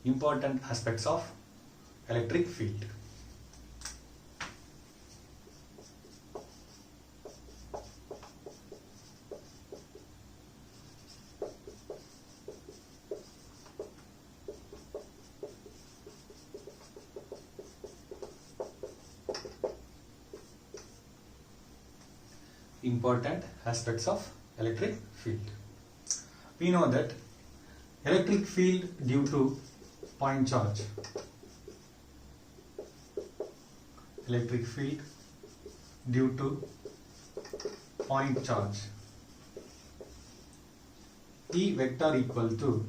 important aspects of electric field. Important aspects of electric field. We know that electric field due to point charge. Electric field due to point charge. E vector equal to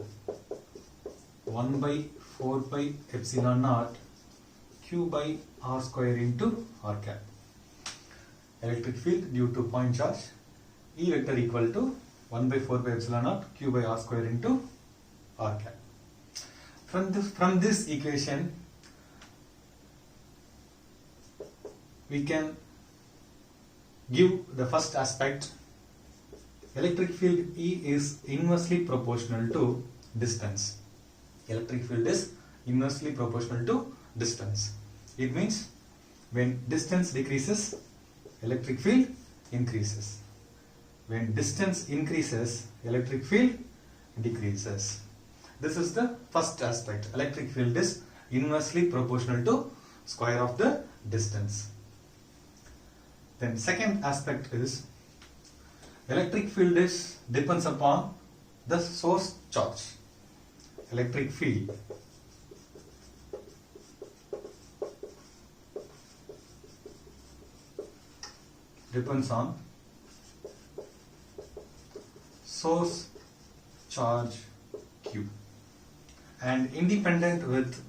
1 by 4 pi epsilon naught q by r square into r cap. Electric field due to point charge, E vector equal to 1 by 4 pi epsilon naught q by r square into r cap. From this equation, we can give the first aspect. Electric field E is inversely proportional to distance. Electric field is inversely proportional to distance. It means when distance decreases, electric field increases. When distance increases, electric field decreases. This is the first aspect. Electric field is inversely proportional to square of the distance. Then second aspect is electric field depends upon the source charge. Electric field depends on source charge Q and independent with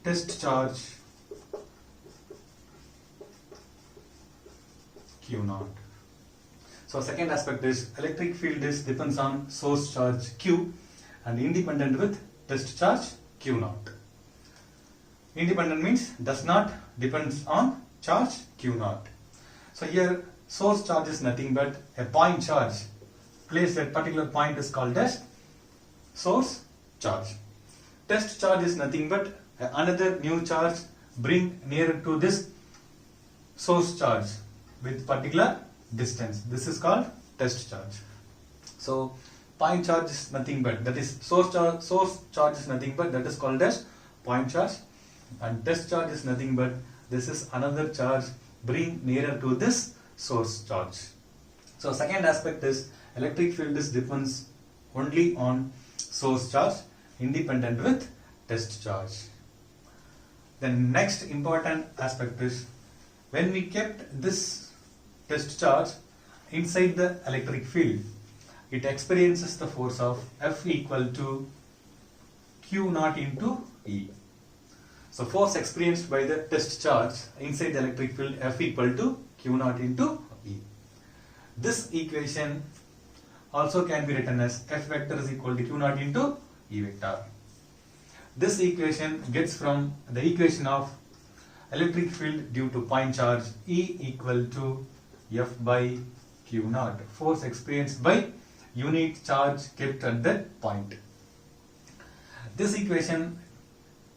test charge Q naught. So second aspect is electric field depends on source charge Q and independent with test charge Q naught. Independent means does not depends on charge Q naught. So here source charge is nothing but a point charge placed at particular point is called as source charge. Test charge is nothing but another new charge bring nearer to this source charge with particular distance. This is called test charge. So point charge is nothing but, that is source charge is nothing but, that is called as point charge, and test charge is nothing but this is another charge bring nearer to this source charge. So second aspect is electric field depends only on source charge independent with test charge. Then next important aspect is when we kept this test charge inside the electric field, it experiences the force of F equal to Q naught into E. So force experienced by the test charge inside the electric field F equal to Q naught into E. This equation also can be written as F vector is equal to Q naught into E vector. This equation gets from the equation of electric field due to point charge E equal to F by Q naught, force experienced by unit charge kept at that point. This equation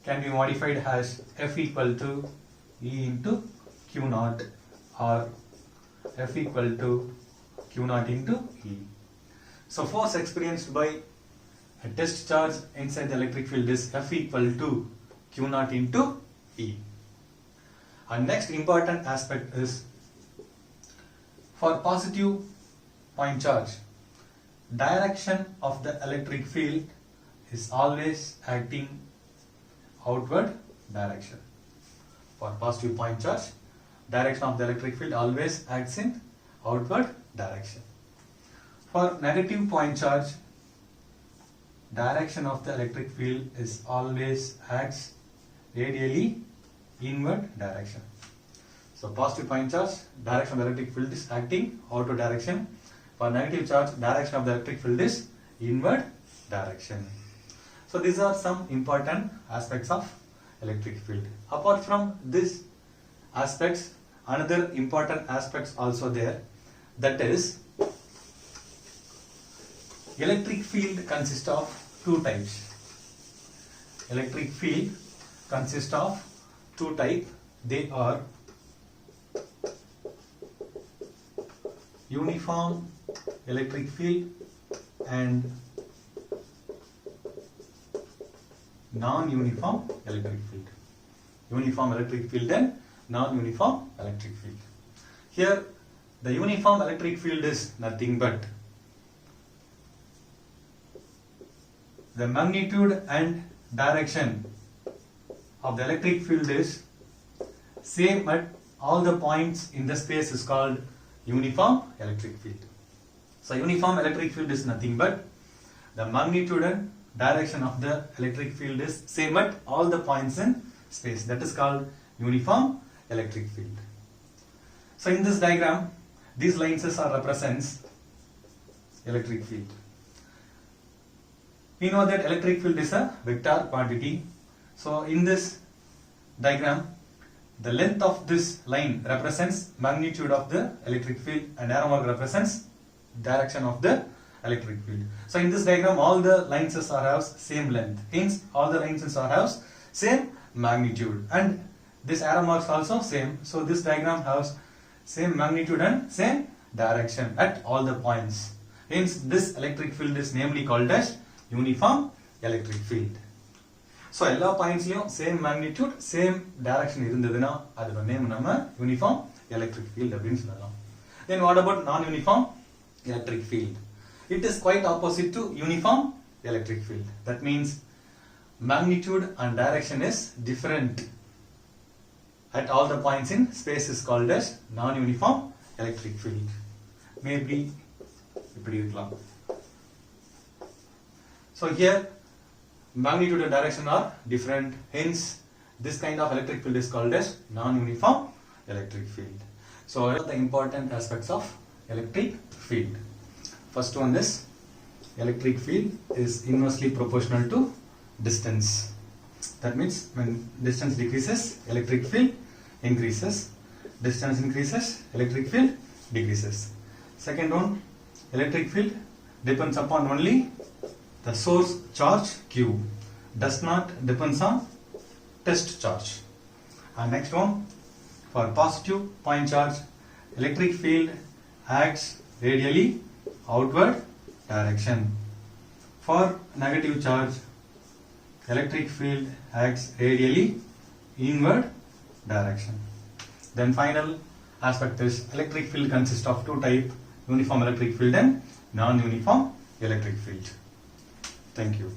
can be modified as F equal to E into Q naught or F equal to Q naught into E. So force experienced by a test charge inside the electric field is F equal to Q naught into E. Our next important aspect is for positive point charge, direction of the electric field is always acting outward direction. For positive point charge, direction of the electric field always acts in outward direction. For negative point charge, direction of the electric field is always acts radially inward direction. So positive point charge, direction of the electric field is acting outward direction. For negative charge, direction of the electric field is inward direction. So these are some important aspects of electric field. Apart from these aspects, another important aspects also there, that is Electric field consists of two types. Electric field consists of two types. They are uniform electric field and non-uniform electric field. Uniform electric field and non-uniform electric field. Here the uniform electric field is nothing but the magnitude and direction of the electric field is same at all the points in the space is called uniform electric field. So uniform electric field is nothing but the magnitude and direction of the electric field is same at all the points in space. That is called uniform electric field. So in this diagram, these lines are represents electric field. We know that electric field is a vector quantity. So in this diagram, the length of this line represents magnitude of the electric field and arrow mark represents direction of the electric field. So in this diagram, all the lines are have same length. Hence, all the lines are have same magnitude, and this arrow marks also same. So this diagram has same magnitude and same direction at all the points. Hence, this electric field is namely called as uniform electric field. So எல்லா பாயிண்ட்ஸ்லயும் same magnitude, same direction இருந்ததுன்னா அதோட name நம்ம uniform electric field அப்படின்னு சொல்லலாம். Then what about non-uniform electric field? It is quite opposite to uniform electric field. That means magnitude and direction is different at all the points in space is called as non-uniform electric field. Maybe இப்படி இருக்கலாம். So here magnitude and direction are different. Hence this kind of electric field is called as non-uniform electric field. So what are the important aspects of electric field? First one is electric field is inversely proportional to distance. That means when distance decreases, electric field increases. Distance increases, electric field decreases. Second one, electric field depends upon only the source charge Q, does not depends on test charge. And next one, for positive point charge, electric field acts radially outward direction. For negative charge, electric field acts radially inward direction. Then final aspect is electric field consists of two types, uniform electric field and non-uniform electric field. Thank you.